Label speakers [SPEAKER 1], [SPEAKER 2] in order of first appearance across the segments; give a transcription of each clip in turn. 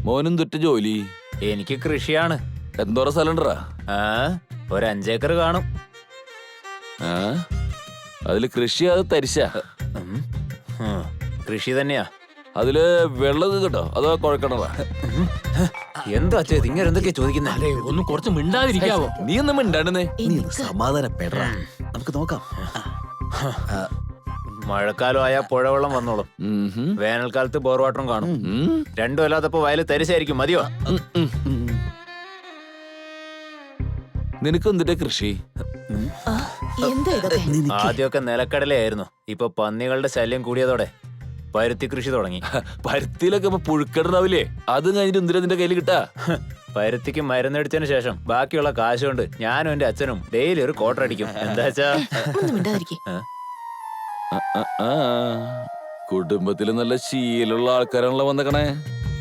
[SPEAKER 1] മോനും തുറ്റ ജോലി?
[SPEAKER 2] എനിക്ക് കൃഷിയാണ്.
[SPEAKER 1] എന്തോരം സ്ഥലണ്ടാ?
[SPEAKER 2] ഒരു 5 ഏക്കർ കാണും.
[SPEAKER 1] അതില് കൃഷി അത് തരിശ?
[SPEAKER 2] കൃഷി തന്നെയാ.
[SPEAKER 1] അതില് വെള്ളം കേട്ടോ അതോ കുഴക്കണതാ?
[SPEAKER 2] എന്താ ഇങ്ങനെ എന്തൊക്കെയാ ചോദിക്കുന്നേ?
[SPEAKER 3] ഒന്ന് കുറച്ച് മിണ്ടാതിരിക്കാവോ?
[SPEAKER 1] നീ ഒന്നും മിണ്ടാണ്ടെന്നേ.
[SPEAKER 4] സമാധാനപ്പെടാ, നമുക്ക് നോക്കാം.
[SPEAKER 2] മഴക്കാലം ആയാൽ പുഴവെള്ളം വന്നോളും. വേനൽക്കാലത്ത് ബോർ വാട്ടറും കാണും. രണ്ടും അല്ലാത്തപ്പോ വയല് തരിശായിരിക്കും. മതിയോ?
[SPEAKER 1] നിനക്ക് എന്തിന്റെ കൃഷി?
[SPEAKER 2] ആദ്യമൊക്കെ നിലക്കടലയായിരുന്നു. ഇപ്പൊ പന്നികളുടെ ശല്യം കൂടിയതോടെ പരുത്തി കൃഷി തുടങ്ങി.
[SPEAKER 1] പരുത്തിയിലൊക്കെ ഇപ്പൊ പുഴുക്കടുണ്ടാവില്ലേ? അത് കഴിഞ്ഞിട്ട് എന്തിനാ നിന്റെ കയ്യിൽ കിട്ടാ?
[SPEAKER 2] പരുത്തിക്ക് മരുന്നടിച്ചതിന് ശേഷം ബാക്കിയുള്ള കാശ് കൊണ്ട് ഞാനും എന്റെ അച്ഛനും ഡെയിലി ഒരു ക്വാർട്ടർ അടിക്കും. എന്താ വെച്ചാ
[SPEAKER 1] കുടുംബത്തില് നല്ല ശീലമുള്ള ആൾക്കാരാണല്ലോ വന്നേക്കണേ.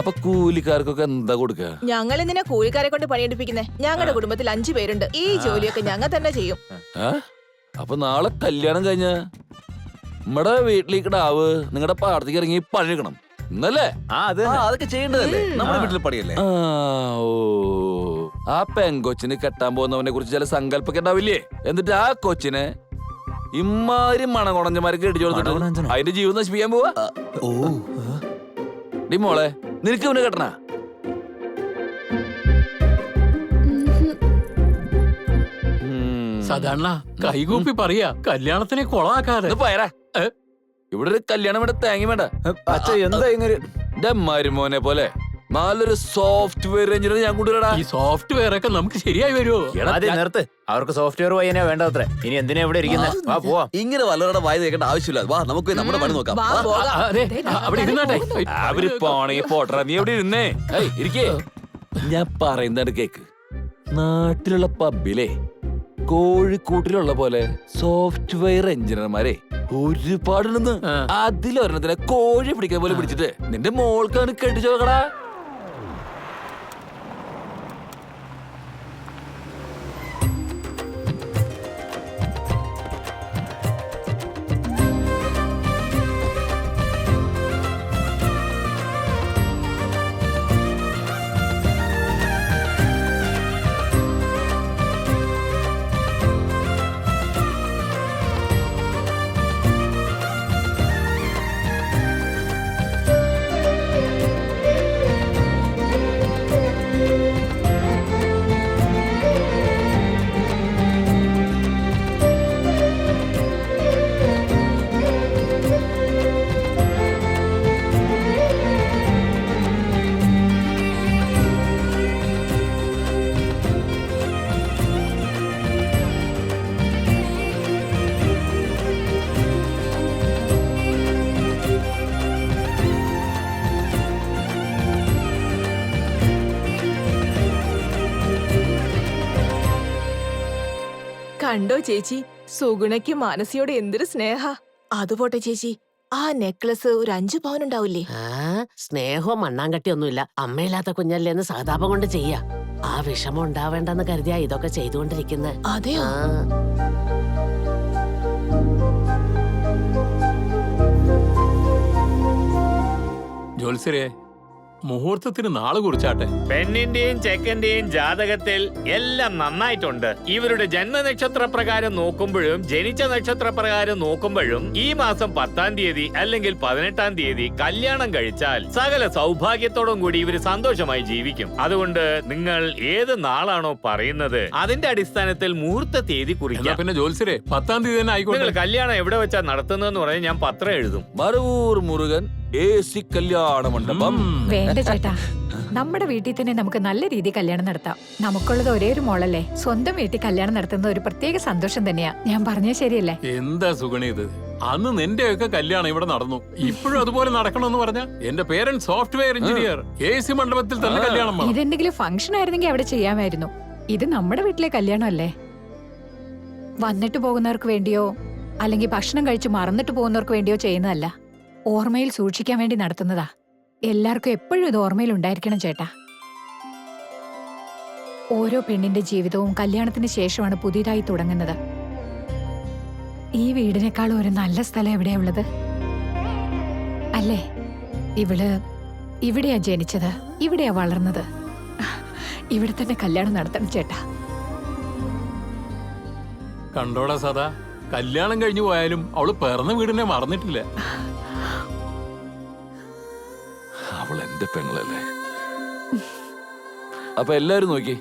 [SPEAKER 1] അപ്പൊ കൂലിക്കാർക്കൊക്കെ എന്താ കൊടുക്ക?
[SPEAKER 5] ഞങ്ങൾ എന്തിനാ കൂലിക്കാരെ കൊണ്ട് പണിയെടുപ്പിക്കുന്നേ? ഞങ്ങളുടെ കുടുംബത്തിൽ 5 പേരുണ്ട്. ഈ ജോലിയൊക്കെ ഞങ്ങൾ തന്നെ ചെയ്യും.
[SPEAKER 1] അപ്പൊ നാളെ കല്യാണം കഴിഞ്ഞ നമ്മടെ വീട്ടിലേക്ക് ഡാവ് നിങ്ങളുടെ പാടത്തേക്ക് ഇറങ്ങി പണിയെടുക്കണം എന്നല്ലേ?
[SPEAKER 4] അതൊക്കെ ചെയ്യേണ്ടതല്ലേ, നമ്മുടെ വീട്ടിൽ പണിയല്ലേ?
[SPEAKER 1] ആ പെങ്കൊച്ചിന് കെട്ടാൻ പോകുന്നവനെ കുറിച്ച് ചില സങ്കല്പൊക്കെ ഉണ്ടാവില്ലേ? എന്നിട്ട് ആ കൊച്ചിനെ ഇമ്മാരി മണകുണഞ്ഞമാർക്ക് ഇടിച്ചു കൊടുത്തിട്ട് അതിന്റെ ജീവിതം നശിപ്പിക്കാൻ പോവാ. ഡി മോളെ, നിനക്ക് ഇവനെ കെട്ടണ?
[SPEAKER 3] സാധാരണ കൈകൂപ്പി പറയാ, കല്യാണത്തിനെ കൊളാക്കാതെ.
[SPEAKER 1] ഇവിടെ ഒരു കല്യാണം വേണ്ട, തേങ്ങ വേണ്ട.
[SPEAKER 2] എന്താ ഇങ്ങനെ
[SPEAKER 1] എന്റെ മരുമോനെ പോലെ നല്ലൊരു സോഫ്റ്റ്വെയർ എഞ്ചിനീയർ ഞാൻ കൊണ്ടുവരടാ.
[SPEAKER 3] ഈ സോഫ്റ്റ്വെയർ ഒക്കെ നമുക്ക് ശരിയായി വരുമോ?
[SPEAKER 2] നിർത്ത്. അവർക്ക് സോഫ്റ്റ്വെയർ പയ്യനെ വേണ്ടത്രേ. ഇനി എന്തിനാ ഇവിടെ ഇരിക്കുന്നത്? വാ പോവാ.
[SPEAKER 4] ഇങ്ങനെ വല്ലവരുടെ വായി കേൾക്കേണ്ട ആവശ്യമില്ല. വാ, നമുക്ക് നമ്മുടെ പണി നോക്കാം.
[SPEAKER 3] അവിടെ ഇരുന്നാട്ടെ.
[SPEAKER 1] അവര് പോണെങ്കിൽ പോട്ടറ, നീ എവിടെ ഇരുന്നേ? ഇരിക്കേ, ഞാൻ പറയുന്നത് കേക്ക്. നാട്ടിലുള്ള പബ്ബിലെ കോഴിക്കൂട്ടിലുള്ള പോലെ സോഫ്റ്റ്വെയർ എഞ്ചിനീയർമാരെ ഒരുപാടുണ്ടെന്ന്. അതിലൊരെണ്ണത്തിനെ കോഴി പിടിക്കാൻ പോലെ പിടിച്ചിട്ട് നിന്റെ മോൾക്കാണ് കെട്ടിച്ചു നോക്കടാ.
[SPEAKER 5] കണ്ടോ ചേച്ചി, സുഗുണയ്ക്ക് മാനസിയോട് എന്തൊരു സ്നേഹ. അതുപോട്ടെ ചേച്ചി, ആ നെക്ലസ് ഒരു 5 പവൻ ഉണ്ടാവില്ലേ?
[SPEAKER 6] സ്നേഹവും മണ്ണാങ്കട്ടിയൊന്നുമില്ല. അമ്മയില്ലാത്ത കുഞ്ഞല്ലേന്ന് സഹതാപം കൊണ്ട് ചെയ്യാ. ആ വിഷമം ഉണ്ടാവേണ്ടെന്ന് കരുതിയാ ഇതൊക്കെ ചെയ്തുകൊണ്ടിരിക്കുന്നത്.
[SPEAKER 5] അതെയോ?
[SPEAKER 3] ജോത്സരെ, മുഹൂർത്തത്തിന് നാളെ കുറിച്ചാട്ടെ.
[SPEAKER 7] പെണ്ണിന്റെയും ചെക്കന്റെയും ജാതകത്തിൽ എല്ലാം നന്നായിട്ടുണ്ട്. ഇവരുടെ ജന്മനക്ഷത്ര പ്രകാരം നോക്കുമ്പോഴും ജനിച്ച നക്ഷത്ര പ്രകാരം നോക്കുമ്പോഴും ഈ മാസം 10-ാം തീയതി അല്ലെങ്കിൽ 18-ാം തീയതി കല്യാണം കഴിച്ചാൽ സകല സൗഭാഗ്യത്തോടും കൂടി ഇവര് സന്തോഷമായി ജീവിക്കും. അതുകൊണ്ട് നിങ്ങൾ ഏത് നാളാണോ പറയുന്നത് അതിന്റെ അടിസ്ഥാനത്തിൽ മുഹൂർത്ത തീയതി കുറിക്കാം.
[SPEAKER 3] പിന്നെ ജോത്സരെ, 10-ാം തീയതി തന്നെ ആയിക്കോട്ടെ.
[SPEAKER 7] നിങ്ങൾ കല്യാണം എവിടെ വെച്ചാ നടത്തുന്നതെന്ന് പറഞ്ഞാൽ ഞാൻ പത്രം എഴുതും.
[SPEAKER 1] മരവൂർ മുരുകൻ AC കല്യാണ മണ്ഡപം.
[SPEAKER 8] വേണ്ട ചേട്ടാ, നമ്മുടെ വീട്ടിൽ തന്നെ നമുക്ക് നല്ല രീതിയിൽ കല്യാണം നടത്താം. നമുക്കുള്ളത് ഒരേ ഒരു മോളല്ലേ. സ്വന്തം വീട്ടിൽ കല്യാണം നടത്തുന്നത് ഒരു പ്രത്യേക സന്തോഷം തന്നെയാ. ഞാൻ പറഞ്ഞത് ശരിയല്ലേ?
[SPEAKER 3] എന്താ സുഗണി ഇത്? അന്ന് നിന്റെയൊക്കെ കല്യാണം ഇവിടെ നടന്നു. ഇപ്പോഴും അതുപോലെ നടക്കണമെന്ന് പറഞ്ഞ എന്റെ പേരന്റ് സോഫ്റ്റ്വെയർ എഞ്ചിനീയർ. AC മണ്ഡപത്തിൽ തന്നെ കല്യാണം.
[SPEAKER 8] ഇതെന്തെങ്കിലും ഫംഗ്ഷൻ ആയിരുന്നെങ്കിൽ അവിടെ ചെയ്യാമായിരുന്നു. ഇത് നമ്മുടെ വീട്ടിലെ കല്യാണമല്ലേ. വന്നിട്ട് പോകുന്നവർക്ക് വേണ്ടിയോ അല്ലെങ്കിൽ ഭക്ഷണം കഴിച്ച് മറന്നിട്ട് പോകുന്നവർക്ക് വേണ്ടിയോ ചെയ്യുന്നതല്ല. ഓർമ്മയിൽ സൂക്ഷിക്കാൻ വേണ്ടി നടത്തുന്നതാ. എല്ലാവർക്കും എപ്പോഴും ഇത് ഓർമ്മയിൽ ഉണ്ടായിരിക്കണം ചേട്ടാ. ഓരോ പെണ്ണിന്റെ ജീവിതവും കല്യാണത്തിന് ശേഷമാണ് പുതിയതായി തുടങ്ങുന്നത്. ഈ വീടിനേക്കാളും ഒരു നല്ല സ്ഥലം എവിടെയാ ഉള്ളത്? അല്ലേ? ഇവള് ഇവിടെയാ ജനിച്ചത്, ഇവിടെയാ വളർന്നത്. ഇവിടെ തന്നെ കല്യാണം നടത്തണം ചേട്ടാ.
[SPEAKER 3] കണ്ടോടാ സദാ, കല്യാണം കഴിഞ്ഞു പോയാലും അവള് പിറന്ന വീടിനെ മറന്നിട്ടില്ല.
[SPEAKER 1] അവൾ എന്റെ പെങ്ങളല്ലേ. അപ്പൊ എല്ലാരും നോക്കി,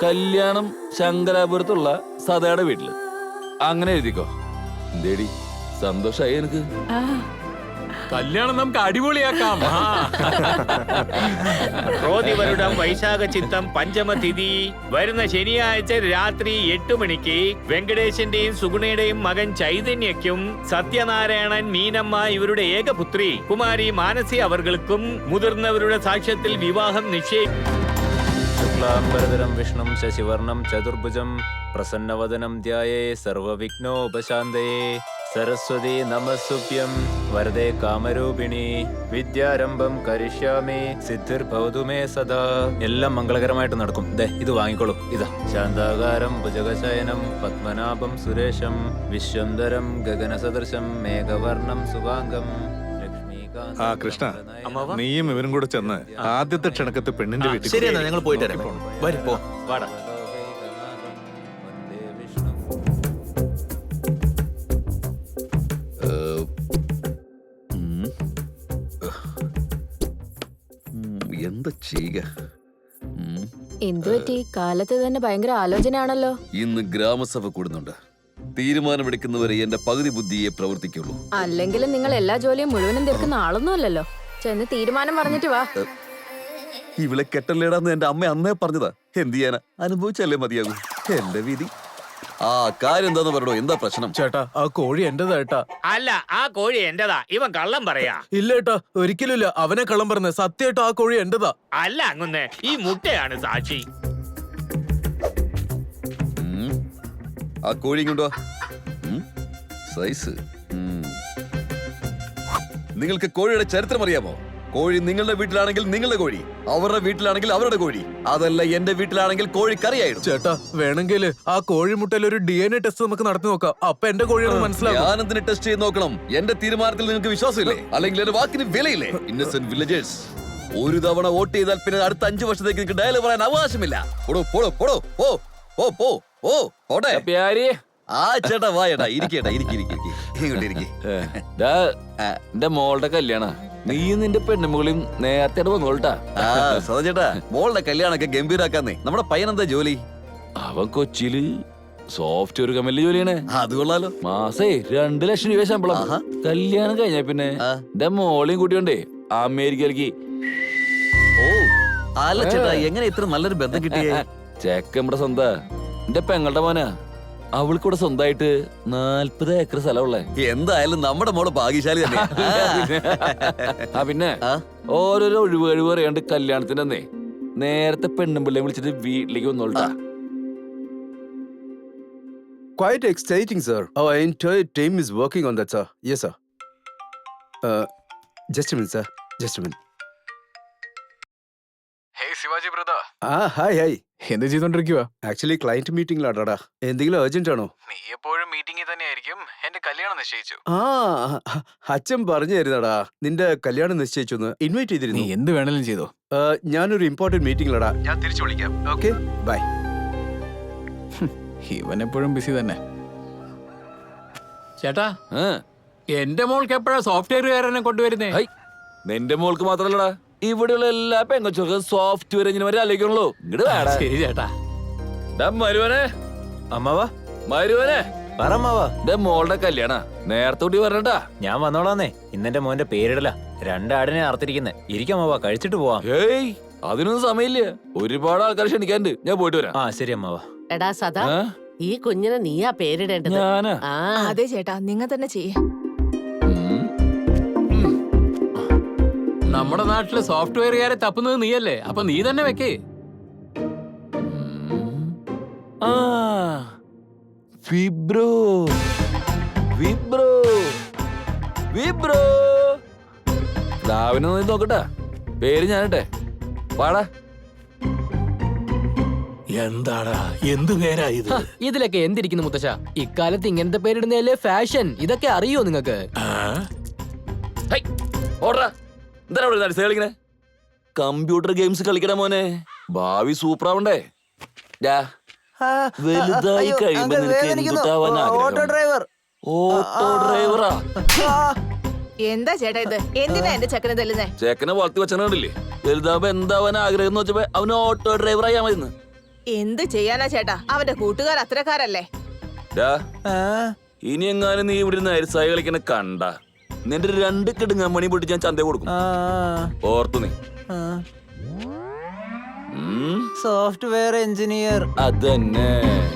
[SPEAKER 1] കല്യാണം ശങ്കരാപുരത്തുള്ള സദയുടെ വീട്ടില്. അങ്ങനെ എഴുതിക്കോ. എന്തേടി, സന്തോഷായി എനിക്ക്?
[SPEAKER 8] ആ,
[SPEAKER 3] കല്യാണം നമുക്ക് അടിപൊളിയാക്കാം. ആ.
[SPEAKER 7] ക്രോധിവരുടം വൈശാഖ ചിത്തം പഞ്ചമതിഥി വരുന്ന ശനിയാഴ്ച രാത്രി 8 മണിക്ക് വെങ്കടേശന്റെയും സുഗുണയുടെയും മകൻ ചൈതന്യയ്ക്കും സത്യനാരായണൻ, മീനമ്മ ഇവരുടെ ഏകപുത്രി കുമാരി മാനസി അവർക്കും മുതിർന്നവരുടെ സാക്ഷ്യത്തിൽ വിവാഹം നിശ്ചയിക്കും.
[SPEAKER 2] ശുക്ലാംബരധരം വിഷ്ണും ശശിവർണം ചതുർഭുജം പ്രസന്നവദനം ധ്യായേ സർവവിഘ്നോപശാന്തയേ. സരസ്വതി നമസ്തുഭ്യം വരദേ കാമരൂപിണി വിദ്യാരംഭം കരിഷ്യാമി സിദ്ധിർഭവതു മേ സദാ. എല്ലാം മംഗളകരമായിട്ട് നടക്കും. ദേ ഇത് വാങ്ങിക്കോളൂ. ഇതാ ശാന്താകാരം ഭുജഗശയനം പത്മനാഭം സുരേശം വിശ്വംധരം ഗഗനസദൃശം മേഘവർണം സുഭാംഗം.
[SPEAKER 9] ആ കൃഷ്ണ, നീയും ഇവരും കൂടെ ചെന്ന് ആദ്യത്തെ ക്ഷണക്കത്ത് പെണ്ണിന്റെ വീട്ടിൽ
[SPEAKER 4] ശരി എന്നാ ഞങ്ങൾ പോയിട്ട് വരാം. വരും പോ.
[SPEAKER 2] വാടാ.
[SPEAKER 4] എന്താ ചെയ്യുക?
[SPEAKER 10] എന്തുപറ്റി? കാലത്ത് തന്നെ ഭയങ്കര ആലോചനയാണല്ലോ.
[SPEAKER 4] ഇന്ന് ഗ്രാമസഭ കൂടുന്നുണ്ട്. തീരുമാനമെടുക്കുന്നവരെ എന്റെ പകുതി ബുദ്ധിയെ പ്രവർത്തിക്കുള്ളൂ.
[SPEAKER 10] അല്ലെങ്കിലും നിങ്ങൾ എല്ലാ ജോലിയും മുഴുവനും തീർക്കുന്ന ആളൊന്നും അല്ലല്ലോ. ചെന്ന് തീരുമാനം പറഞ്ഞിട്ട് വാ.
[SPEAKER 4] ഇവളെ കെട്ടല്ലേടാന്ന് എന്റെ അമ്മ അന്നേ പറഞ്ഞതാ. എന്ത് ചെയ്യാനാ, അനുഭവിച്ചല്ലേ മതിയാകൂ. എന്റെ വിധി. ആ കാര്യം എന്താന്ന് പറയണോ? എന്താ പ്രശ്നം?
[SPEAKER 11] ചേട്ടാ, ആ കോഴി എന്റേതാ ഏട്ടാ.
[SPEAKER 7] അല്ല, ആ കോഴി എന്റേതാ. ഇവൻ കള്ളം പറയാ.
[SPEAKER 11] ഇല്ല ഏട്ടാ, ഒരിക്കലുമില്ല. അവനെ കള്ളം പറഞ്ഞ സത്യമായിട്ട് ആ കോഴി എന്റേതാ.
[SPEAKER 7] അല്ല അങ്ങുന്നേ, ഈ മുട്ടയാണ് സാക്ഷി.
[SPEAKER 4] ആ കോഴി കൊണ്ടുവാ. സൈസ്. നിങ്ങൾക്ക് കോഴിയുടെ ചരിത്രം അറിയാമോ? കോഴി നിങ്ങളുടെ വീട്ടിലാണെങ്കിൽ നിങ്ങളുടെ കോഴി, അവരുടെ വീട്ടിലാണെങ്കിൽ അവരുടെ കോഴി. അതല്ല എന്റെ വീട്ടിലാണെങ്കിൽ കോഴി കറിയായിരുന്നു.
[SPEAKER 11] ചേട്ടാ, വേണമെങ്കിൽ ആ കോഴിമുട്ടയിൽ ഒരു DNA ടെസ്റ്റ് നമുക്ക് നടത്തി നോക്കാം. അപ്പൊ എന്റെ കോഴിയാണ് മനസ്സിലാവും.
[SPEAKER 4] ഞാനെന്തിന് ടെസ്റ്റ് ചെയ്ത് നോക്കണം? എന്റെ തീരുമാനത്തിൽ നിങ്ങൾക്ക് വിശ്വാസമില്ലേ? അല്ലെങ്കിൽ എന്റെ വാക്കിന് വിലയില്ലേ? ഇന്നസെന്റ് വില്ലേജേഴ്സ്, ഒരു തവണ വോട്ട് ചെയ്താൽ പിന്നെ അടുത്ത 5 വർഷത്തേക്ക് നിങ്ങൾക്ക് ഡയലോഗ് പറയാൻ അവകാശമില്ല. പോടോ പോടോ പോടോ പോ പോ പോ ഓ പോട്ടെ.
[SPEAKER 1] പ്യാരി,
[SPEAKER 4] ആ ചേട്ടാ വാ ചേട്ടാ, ഇരിക്കേട്ടാ, ഇങ്ങോട്ട് ഇരിക്കേ.
[SPEAKER 1] എന്റെ മോളുടെ കല്യാണ, നീ നിന്റെ പെണ്ണുമുകളും നേരത്തെ വന്നോളട്ടാ.
[SPEAKER 4] ആ സദാ ചേട്ടാ, മോളുടെ കല്യാണൊക്കെ ഗംഭീരാക്കാന്നേ. നമ്മുടെ പയ്യനെന്താ ജോലി?
[SPEAKER 1] അവൻ കൊച്ചിയില് സോഫ്റ്റ്വെയർ കമ്പനിയിൽ ജോലിയാണ്.
[SPEAKER 4] അത് കൊള്ളാലോ.
[SPEAKER 1] മാസേ 2 ലക്ഷം രൂപ ശമ്പളം. കല്യാണം കഴിഞ്ഞ പിന്നെ എന്റെ മോളെയും കൂട്ടിയോണ്ടേ അമേരിക്കയിലേക്ക്.
[SPEAKER 4] ഓ അല്ല ചേട്ടാ, എങ്ങനെ ഇത്ര നല്ലൊരു ബന്ധം കിട്ടിയേ?
[SPEAKER 1] ചെക്കൻ ഇവിടെ സ്വന്താ. എന്റെ പെങ്ങളുടെ മോനാ. അവൾക്കിവിടെ സ്വന്തമായിട്ട് 40 ഏക്കർ സ്ഥലമുള്ളേ.
[SPEAKER 4] എന്തായാലും നമ്മുടെ മോള് ഭാഗ്യശാലി തന്നെ.
[SPEAKER 1] ആ പിന്നെ ഓരോരോ ഒഴിവ് പറയാണ്ട് കല്യാണത്തിന്റെ അന്നേ നേരത്തെ പെണ്ണും പിള്ളേം വിളിച്ചിട്ട് വീട്ടിലേക്ക് വന്നോളട്ടാ.
[SPEAKER 11] Quite exciting, sir. Our entire team is working on that, sir. Yes, sir. Just a minute, sir. Just a minute.
[SPEAKER 9] Hey, Shivaji brother.
[SPEAKER 11] Hi.
[SPEAKER 9] എന്ത് ചെയ്തോണ്ടിരിക്കുക?
[SPEAKER 11] Actually client മീറ്റിംഗിലാടാ. എന്തെങ്കിലും അർജന്റ് ആണോ?
[SPEAKER 9] നീ എപ്പോഴും മീറ്റിംഗിൽ തന്നെ ആയിരിക്കും. എന്റെ കല്യാണം നിശ്ചയിച്ചു.
[SPEAKER 11] അച്ഛൻ പറഞ്ഞു തരുന്നടാ, നിന്റെ കല്യാണം നിശ്ചയിച്ചു. ഇൻവൈറ്റ്
[SPEAKER 9] നീ
[SPEAKER 11] ചെയ്തിരുന്നു.
[SPEAKER 9] എന്ത് വേണേലും ചെയ്തോ.
[SPEAKER 11] ഞാനൊരു ഇമ്പോർട്ടന്റ് മീറ്റിംഗിലടാ. ഞാൻ തിരിച്ചു വിളിക്കാം. Okay, bye.
[SPEAKER 9] ഇവൻ എപ്പോഴും ബിസി തന്നെ.
[SPEAKER 3] ചേട്ടാ, എന്റെ മോൾക്ക് എപ്പോഴാ സോഫ്റ്റ്വെയർകാരനെ കൊണ്ടുവരുന്നേ?
[SPEAKER 1] നിന്റെ മോൾക്ക് മാത്രല്ലടാ, ഇവിടെയുള്ള എല്ലാ പെങ്കൊച്ചോർക്കും സോഫ്റ്റ്വെയർ എഞ്ചിനീയർമാരെ ആലോചിക്കണല്ലോ. ഇങ്ങോട്ട് വേടാ.
[SPEAKER 3] ശരി ചേട്ടാ.
[SPEAKER 1] മരുവനെ,
[SPEAKER 2] അമ്മാവാ
[SPEAKER 1] മരുവനെ,
[SPEAKER 2] പറമ്മാവാ.
[SPEAKER 1] എന്റെ മോളുടെ കല്യാണ നേരത്തെ കൂട്ടി പറഞ്ഞട്ടാ.
[SPEAKER 2] ഞാൻ വന്നോളാന്നേ. ഇന്നെന്റെ മോന്റെ പേരിടല. 2 ആടിനെ അറുത്തിരിക്കുന്നെ. ഇരിക്കാമാവാ, കഴിച്ചിട്ട് പോവാം.
[SPEAKER 1] ഏയ്, അതിനൊന്നും സമയമില്ല. ഒരുപാട് ആൾക്കാർ ക്ഷണിക്കാണ്ട്. ഞാൻ പോയിട്ട് വരാം.
[SPEAKER 2] ആ ശരി അമ്മാവാ.
[SPEAKER 6] എടാ സദാ, ഈ കുഞ്ഞിനെ നീയാ പേരിടേണ്ടത്.
[SPEAKER 1] ഞാനാ?
[SPEAKER 6] ആ,
[SPEAKER 5] അതെ ചേട്ടാ, നിങ്ങൾ തന്നെ ചെയ്യേ.
[SPEAKER 3] നമ്മുടെ നാട്ടില് സോഫ്റ്റ്വെയർകാരെ തപ്പുന്നത് നീയല്ലേ? അപ്പൊ നീ തന്നെ വെക്കേ.
[SPEAKER 1] വിബ്രോ വിബ്രോ വിബ്രോ. രാവിലെ നോക്കട്ടാ. പേര് ഞാനിട്ടെ. പാടാ.
[SPEAKER 3] എന്താടാ, എന്ത് പേരാ ഇത്?
[SPEAKER 12] ഇതിലൊക്കെ എന്തിരിക്കുന്നു മുത്തശ്ശ? ഇക്കാലത്ത് ഇങ്ങനത്തെ പേരിടുന്നതല്ലേ ഫാഷൻ. ഇതൊക്കെ അറിയോ നിങ്ങക്ക്?
[SPEAKER 1] ഓടാ. എന്താ അവിടെ നരസ കളിക്കണേ? കമ്പ്യൂട്ടർ ഗെയിംസ് കളിക്കണ മോനെ, ഭാവി സൂപ്പറാവണ്ടേ? വലുതായി കഴിയുമ്പോ നിനക്ക് എന്തുട്ടാവാൻ ആഗ്രഹം? ഓട്ടോ ഡ്രൈവറാ?
[SPEAKER 5] എന്താ ചേട്ടാ ഇത്? എന്തിനാ എന്റെ ചെക്കനെ തല്ലുന്നേ?
[SPEAKER 1] ചേക്കനെ വളർത്തി വെച്ചനെ കണ്ടില്ലേ? വലുതാവുമ്പോ എന്താവാൻ ആഗ്രഹം എന്ന് വെച്ചപ്പോ അവന് ഓട്ടോ ഡ്രൈവറായാ മതി.
[SPEAKER 5] എന്ത് ചെയ്യാനാ ചേട്ടാ, അവന്റെ കൂട്ടുകാർ അത്രക്കാരല്ലേ?
[SPEAKER 1] ഇനി എങ്ങാനും നീ ഇവിടെ നരസായി കളിക്കണ കണ്ട നിന്റെ 2 കിടുങ്ങമ്മണി പൊട്ടി ഞാൻ ചന്ത കൊടുക്കും. ഓർത്തു നീ.
[SPEAKER 2] സോഫ്റ്റ്വെയർ എഞ്ചിനീയർ
[SPEAKER 1] അതന്നെ.